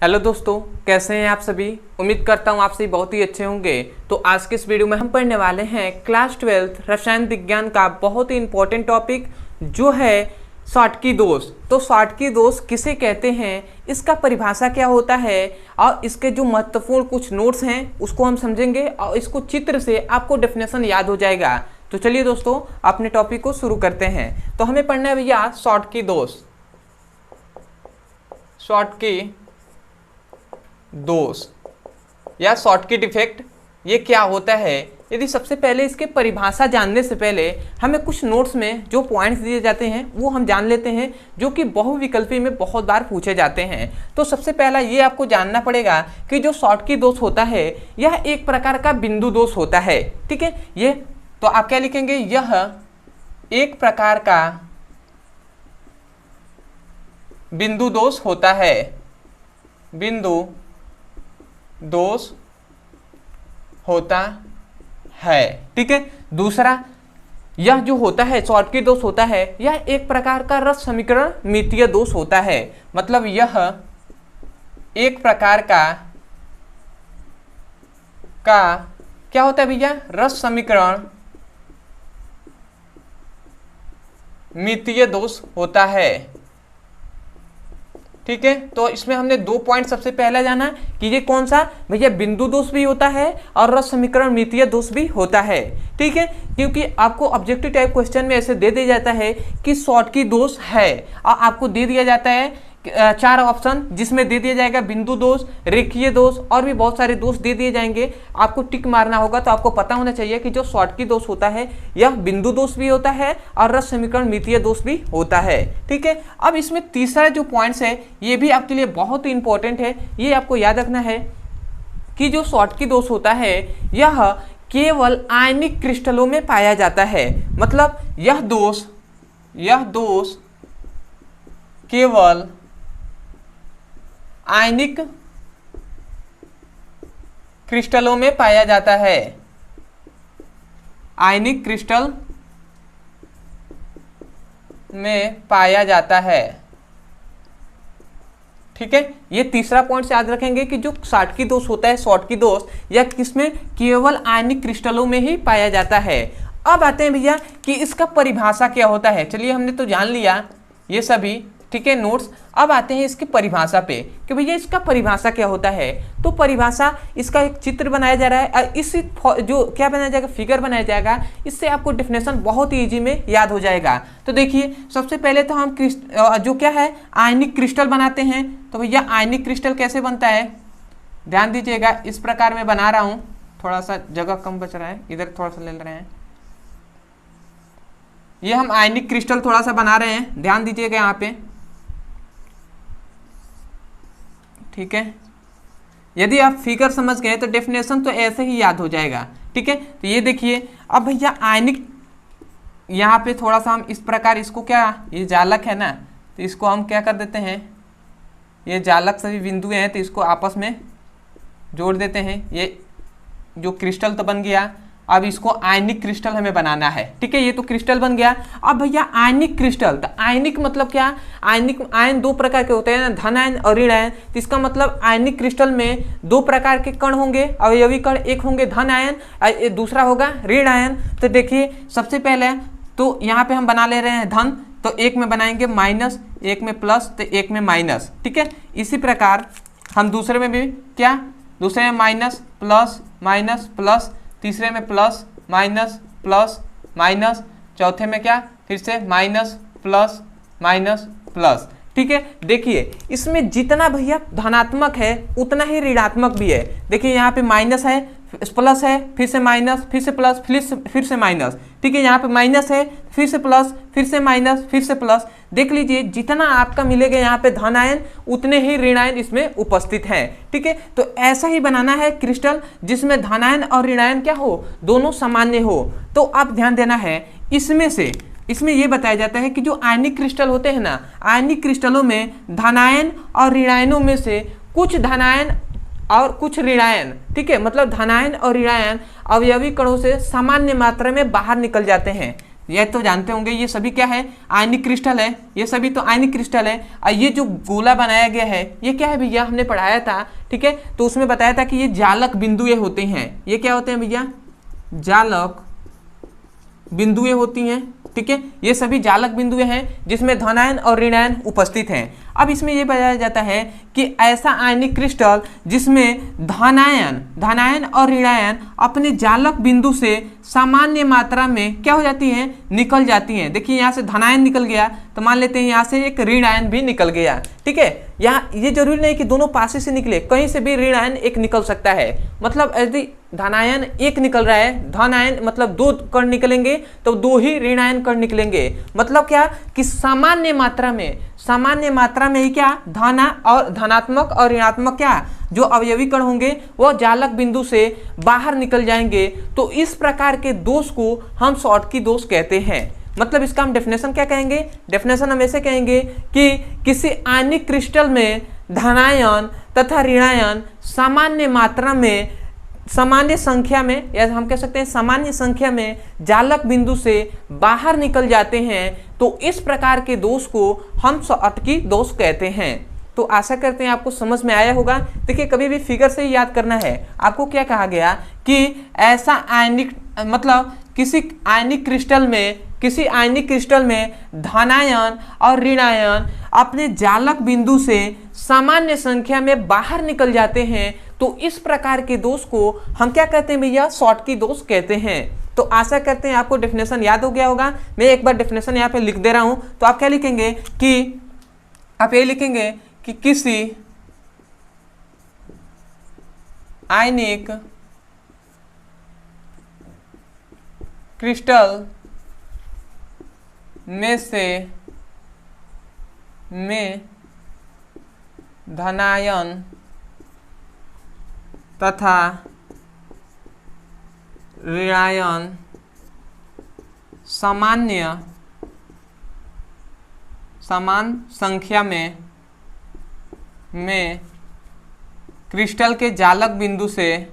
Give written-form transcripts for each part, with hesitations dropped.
Hello दोस्तों, कैसे हैं आप सभी। उम्मीद करता हूं आप सभी बहुत ही अच्छे होंगे। तो आज के इस वीडियो में हम पढ़ने वाले हैं क्लास 12 रसायन विज्ञान का बहुत ही इंपॉर्टेंट टॉपिक जो है शॉटकी दोष। तो शॉटकी दोष किसे कहते हैं, इसका परिभाषा क्या होता है और इसके जो महत्वपूर्ण कुछ नोट्स हैं उसको हम समझेंगे और इसको चित्र से आपको डेफिनेशन याद हो जाएगा। तो चलिए दोस्तों अपने टॉपिक को शुरू करते हैं। तो हमें पढ़ना है भैया शॉटकी दोष। शॉटकी दोष या शॉटकी डिफेक्ट ये क्या होता है। यदि सबसे पहले इसके परिभाषा जानने से पहले हमें कुछ नोट्स में जो पॉइंट्स दिए जाते हैं वो हम जान लेते हैं, जो कि बहुविकल्पी में बहुत बार पूछे जाते हैं। तो सबसे पहला ये आपको जानना पड़ेगा कि जो शॉटकी दोष होता है यह एक प्रकार का बिंदु दोष होता है। ठीक है, ये तो आप क्या लिखेंगे, यह एक प्रकार का बिंदु दोष होता है। बिंदु दोष होता है। ठीक है, दूसरा यह जो होता है शॉटकी दोष होता है यह एक प्रकार का रस समीकरण मितीय दोष होता है। मतलब यह एक प्रकार का क्या होता है भैया, रस समीकरण मितीय दोष होता है। ठीक है, तो इसमें हमने दो पॉइंट सबसे पहला जाना कि ये कौन सा भैया, बिंदु दोष भी होता है और रस समीकरण मितीय दोष भी होता है। ठीक है, क्योंकि आपको ऑब्जेक्टिव टाइप क्वेश्चन में ऐसे दे दिया जाता है कि शॉटकी दोष है और आपको दे दिया जाता है चार ऑप्शन, जिसमें दे दिया जाएगा बिंदु दोष, रेखीय दोष और भी बहुत सारे दोष दे दिए जाएंगे। आपको टिक मारना होगा। तो आपको पता होना चाहिए कि जो शॉटकी दोष होता है यह बिंदु दोष भी होता है और रस समीकरण मितीय दोष भी होता है। ठीक है, अब इसमें तीसरा जो पॉइंट्स है ये भी आपके लिए बहुत ही इंपॉर्टेंट है। ये आपको याद रखना है कि जो शॉटकी दोष होता है यह केवल आयनिक क्रिस्टलों में पाया जाता है। मतलब यह दोष केवल आयनिक क्रिस्टलों में पाया जाता है। आयनिक क्रिस्टल में पाया जाता है। ठीक है, ये तीसरा पॉइंट याद रखेंगे कि जो शॉटकी दोष होता है, शॉटकी दोष यह किसमें, केवल आयनिक क्रिस्टलों में ही पाया जाता है। अब आते हैं भैया कि इसका परिभाषा क्या होता है। चलिए हमने तो जान लिया ये सभी, ठीक है, नोट्स। अब आते हैं इसकी परिभाषा पे कि भैया इसका परिभाषा क्या होता है। तो परिभाषा, इसका एक चित्र बनाया जा रहा है और इस जो क्या बनाया जाएगा, फिगर बनाया जाएगा। इससे आपको डेफिनेशन बहुत ही इजी में याद हो जाएगा। तो देखिए सबसे पहले तो हम जो क्या है आयनिक क्रिस्टल बनाते हैं। तो भैया आयनिक क्रिस्टल कैसे बनता है, ध्यान दीजिएगा। इस प्रकार मैं बना रहा हूँ, थोड़ा सा जगह कम बच रहा है, इधर थोड़ा सा ले रहे हैं। ये हम आयनिक क्रिस्टल थोड़ा सा बना रहे हैं, ध्यान दीजिएगा यहाँ पे। ठीक है, यदि आप फिगर समझ गए तो डेफिनेशन तो ऐसे ही याद हो जाएगा। ठीक है, तो ये देखिए अब भैया आयनिक, यहाँ पे थोड़ा सा हम इस प्रकार इसको क्या, ये जालक है ना, तो इसको हम क्या कर देते हैं, ये जालक सभी बिंदु हैं तो इसको आपस में जोड़ देते हैं। ये जो क्रिस्टल तो बन गया। अब इसको आयनिक क्रिस्टल हमें बनाना है। ठीक है, ये तो क्रिस्टल बन गया। अब भैया आयनिक क्रिस्टल, तो आयनिक मतलब क्या, आयनिक आयन दो प्रकार के होते हैं ना, धन आयन और ऋण आयन। तो इसका मतलब आयनिक क्रिस्टल में दो प्रकार के कण होंगे, अवयवी कण, एक होंगे धन आयन और दूसरा होगा ऋण आयन। तो देखिए सबसे पहले तो यहाँ पे हम बना ले रहे हैं धन, तो एक में बनाएंगे माइनस, एक में प्लस, तो एक में माइनस। ठीक है, इसी प्रकार हम दूसरे में भी क्या, दूसरे में माइनस प्लस माइनस प्लस, तीसरे में प्लस माइनस प्लस माइनस, चौथे में क्या, फिर से माइनस प्लस माइनस प्लस। ठीक है, देखिए इसमें जितना भैया धनात्मक है उतना ही ऋणात्मक भी है। देखिए यहाँ पे माइनस है, प्लस है, फिर से माइनस, फिर से प्लस, फिर से माइनस। ठीक है, यहाँ पे माइनस है, फिर से प्लस, फिर से माइनस, फिर से प्लस। देख लीजिए जितना आपका मिलेगा यहाँ पे धन आयन उतने ही ऋण आयन इसमें उपस्थित हैं। ठीक है, तो ऐसा ही बनाना है क्रिस्टल जिसमें धन आयन और ऋण आयन क्या हो, दोनों सामान्य हो। तो आप ध्यान देना है इसमें ये बताया जाता है कि जो आयनिक क्रिस्टल होते हैं ना, आयनिक क्रिस्टलों में धनायन और ऋणायनों में से कुछ धनायन और कुछ ऋणायन, ठीक है, मतलब धनायन और ऋणायन अवयवी कणों से सामान्य मात्रा में बाहर निकल जाते हैं। ये तो जानते होंगे ये सभी क्या है, आयनिक क्रिस्टल है, ये सभी तो आयनिक क्रिस्टल है। और ये जो गोला बनाया गया है ये क्या है भैया, हमने पढ़ाया था, ठीक है, तो उसमें बताया था कि ये जालक बिंदुएं होते हैं। ये क्या होते हैं भैया, जालक बिंदुएं होती हैं, ठीक है, ये सभी जालक बिंदुएं हैं जिसमें धनायन और ऋणायन उपस्थित हैं। अब इसमें ये बताया जाता है कि ऐसा आयनिक क्रिस्टल जिसमें धनायन और ऋणायन अपने जालक बिंदु से सामान्य मात्रा में क्या हो जाती है, निकल जाती हैं। देखिए यहाँ से धनायन निकल गया तो मान लेते हैं यहाँ से एक ऋणायन भी निकल गया, ठीक है। यहाँ ये जरूरी नहीं कि दोनों पासे से निकले, कहीं से भी ऋणायन एक निकल सकता है। मतलब यदि धनायन एक निकल रहा है, धनायन मतलब 2 कण निकलेंगे तो 2 ही ऋणायन कण निकलेंगे। मतलब क्या कि सामान्य मात्रा में ही क्या धना और धनात्मक और ऋणात्मक क्या जो अवयवी कण होंगे वो जालक बिंदु से बाहर निकल जाएंगे। तो इस प्रकार के दोष को हम शॉर्टकी दोष कहते हैं। मतलब इसका हम डेफिनेशन क्या कहेंगे, डेफिनेशन हम ऐसे कहेंगे कि किसी आयनिक क्रिस्टल में धनायन तथा ऋणायन सामान्य संख्या में, या हम कह सकते हैं सामान्य संख्या में जालक बिंदु से बाहर निकल जाते हैं, तो इस प्रकार के दोष को हम शॉर्टकी दोष कहते हैं। तो आशा करते हैं आपको समझ में आया होगा। देखिए कभी भी फिगर से ही याद करना है। आपको क्या कहा गया कि ऐसा आयनिक मतलब किसी आयनिक क्रिस्टल में धनायन और ऋणायन अपने जालक बिंदु से सामान्य संख्या में बाहर निकल जाते हैं, तो इस प्रकार के दोष को हम क्या कहते हैं भैया, शॉर्टकी दोष कहते हैं। तो आशा करते हैं आपको डेफिनेशन याद हो गया होगा। मैं एक बार डेफिनेशन यहाँ पे लिख दे रहा हूं, तो आप क्या लिखेंगे कि आप ये लिखेंगे कि किसी आयनिक क्रिस्टल में धनायन तथा ऋणायन समान संख्या में क्रिस्टल के जालक बिंदु से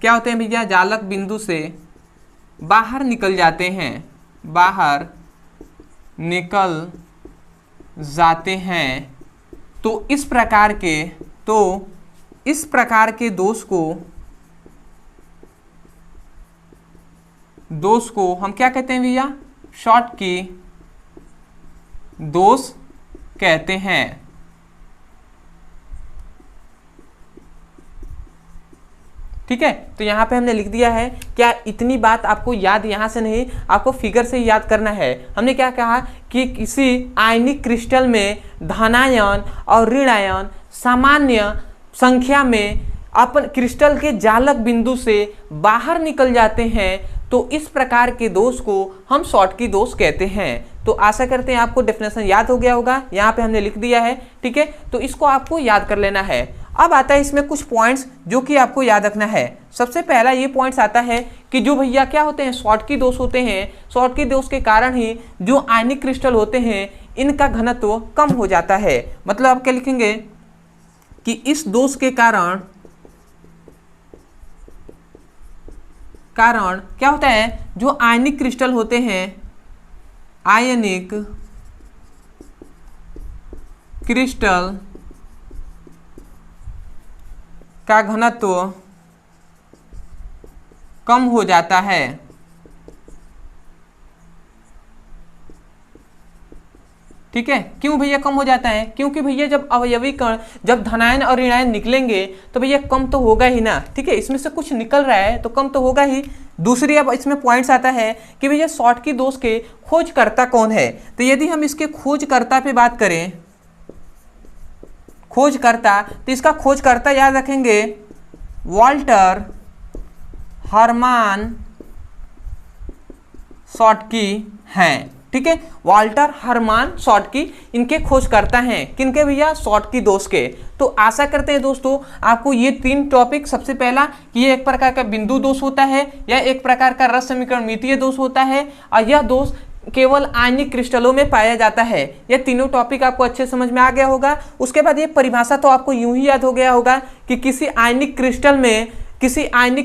क्या होते हैं भैया, जालक बिंदु से बाहर निकल जाते हैं, तो इस प्रकार के दोष को हम क्या कहते हैं भैया, शॉर्टकी दोष कहते हैं। ठीक है, तो यहाँ पे हमने लिख दिया है। क्या इतनी बात आपको याद यहाँ से नहीं, आपको फिगर से याद करना है। हमने क्या कहा कि किसी आयनिक क्रिस्टल में धनायन और ऋणायन सामान्य संख्या में अपन क्रिस्टल के जालक बिंदु से बाहर निकल जाते हैं, तो इस प्रकार के दोष को हम शॉर्टकी दोष कहते हैं। तो आशा करते हैं आपको डेफिनेशन याद हो गया होगा। यहाँ पे हमने लिख दिया है, ठीक है, तो इसको आपको याद कर लेना है। अब आता है इसमें कुछ पॉइंट्स जो कि आपको याद रखना है। सबसे पहला ये पॉइंट्स आता है कि जो भैया क्या होते हैं, शॉर्टकी दोष होते हैं। शॉर्टकी दोष के कारण ही जो आयनिक क्रिस्टल होते हैं इनका घनत्व कम हो जाता है। मतलब आप क्या लिखेंगे कि इस दोष के कारण क्या होता है, जो आयनिक क्रिस्टल होते हैं, आयनिक क्रिस्टल का घनत्व कम हो जाता है। ठीक है, क्यों भैया कम हो जाता है? क्योंकि भैया जब अवयवी कण जब धनायन और ऋणायन निकलेंगे तो भैया कम तो होगा ही ना। ठीक है, इसमें से कुछ निकल रहा है तो कम तो होगा ही। दूसरी अब इसमें पॉइंट्स आता है कि भैया शॉर्टकी दोष के खोजकर्ता कौन है। तो यदि हम इसके खोजकर्ता पे बात करें, खोजकर्ता, तो इसका खोजकर्ता याद रखेंगे वाल्टर हरमान शॉर्टकी हैं। ठीक है, वाल्टर हरमान शॉर्टकी इनके खोजकर्ता हैं। किनके भैया? शॉर्टकी दोष के। तो आशा करते हैं दोस्तों आपको ये 3 टॉपिक, सबसे पहला कि ये एक प्रकार का बिंदु दोष होता है या एक प्रकार का रस समीकरण मितीय दोष होता है, और यह दोष केवल आयनिक क्रिस्टलों में पाया जाता है। ये तीनों टॉपिक आपको अच्छे समझ में आ गया होगा। उसके बाद ये परिभाषा तो आपको यूं ही याद हो गया होगा कि किसी आयनिक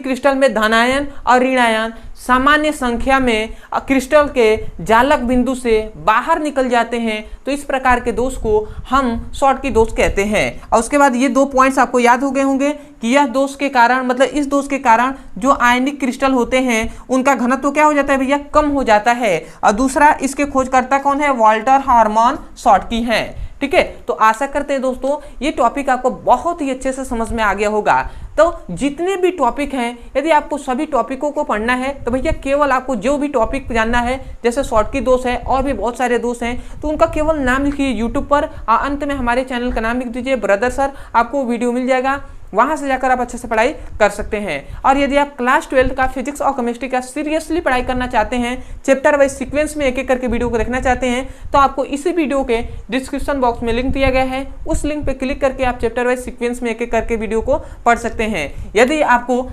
क्रिस्टल में धनायन और ऋणायन सामान्य संख्या में क्रिस्टल के जालक बिंदु से बाहर निकल जाते हैं, तो इस प्रकार के दोष को हम शॉर्टकी दोष कहते हैं। और उसके बाद ये 2 पॉइंट्स आपको याद हो गए होंगे कि यह दोष के कारण, मतलब इस दोष के कारण जो आयनिक क्रिस्टल होते हैं उनका घनत्व तो क्या हो जाता है भैया, कम हो जाता है। और दूसरा, इसके खोजकर्ता कौन है, वाल्टर हार्मन शॉर्टकी हैं। ठीक है, तो आशा करते हैं दोस्तों ये टॉपिक आपको बहुत ही अच्छे से समझ में आ गया होगा। तो जितने भी टॉपिक हैं, यदि आपको सभी टॉपिकों को पढ़ना है तो भैया केवल आपको जो भी टॉपिक जानना है, जैसे शॉर्टकी दोष है और भी बहुत सारे दोष हैं, तो उनका केवल नाम लिखिए यूट्यूब पर, अंत में हमारे चैनल का नाम लिख दीजिए ब्रदर सर, आपको वीडियो मिल जाएगा। वहां से जाकर आप अच्छे से पढ़ाई कर सकते हैं। और यदि आप क्लास 12 का फिजिक्स और केमिस्ट्री का सीरियसली पढ़ाई करना चाहते हैं, चैप्टर वाइज सीक्वेंस में एक एक करके वीडियो को देखना चाहते हैं, तो आपको इसी वीडियो के डिस्क्रिप्शन बॉक्स में लिंक दिया गया है। उस लिंक पे क्लिक करके आप चैप्टर वाइज सीक्वेंस में एक एक करके वीडियो को पढ़ सकते हैं। यदि आपको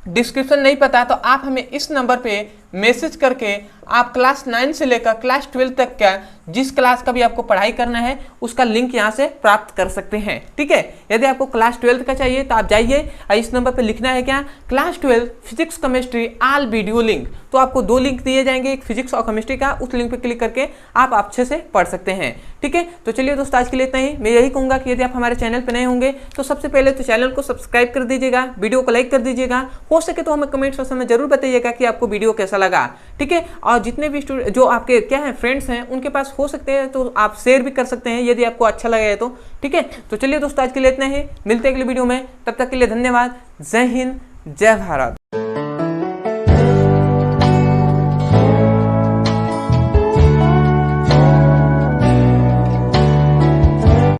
डिस्क्रिप्शन नहीं पता तो आप हमें इस नंबर पे मैसेज करके आप क्लास 9 से लेकर क्लास 12 तक का जिस क्लास का भी आपको पढ़ाई करना है उसका लिंक यहाँ से प्राप्त कर सकते हैं। ठीक है, यदि आपको क्लास 12 का चाहिए तो आप जाइए और इस नंबर पे लिखना है क्या, class 12 physics chemistry all video link. तो आपको 2 लिंक दिए जाएंगे, एक फिजिक्स और केमिस्ट्री का, उस लिंक पे क्लिक करके आप अच्छे से पढ़ सकते हैं। ठीक है, तो चलिए दोस्तों आज के लिए इतना ही। मैं यही कहूँगा कि यदि आप हमारे चैनल पर नए होंगे तो सबसे पहले तो चैनल को सब्सक्राइब कर दीजिएगा, वीडियो को लाइक कर दीजिएगा, हो सके तो हमें कमेंट सेक्शन में जरूर बताइएगा कि आपको वीडियो कैसा लगा। ठीक है, और जितने भी जो आपके क्या है फ्रेंड्स हैं उनके पास हो सकते हैं तो आप शेयर भी कर सकते हैं यदि आपको अच्छा लगे तो। ठीक है, तो चलिए दोस्तों आज के लिए इतना ही, मिलते हैं अगले वीडियो में, तब तक के लिए धन्यवाद। जय हिंद, जय भारत।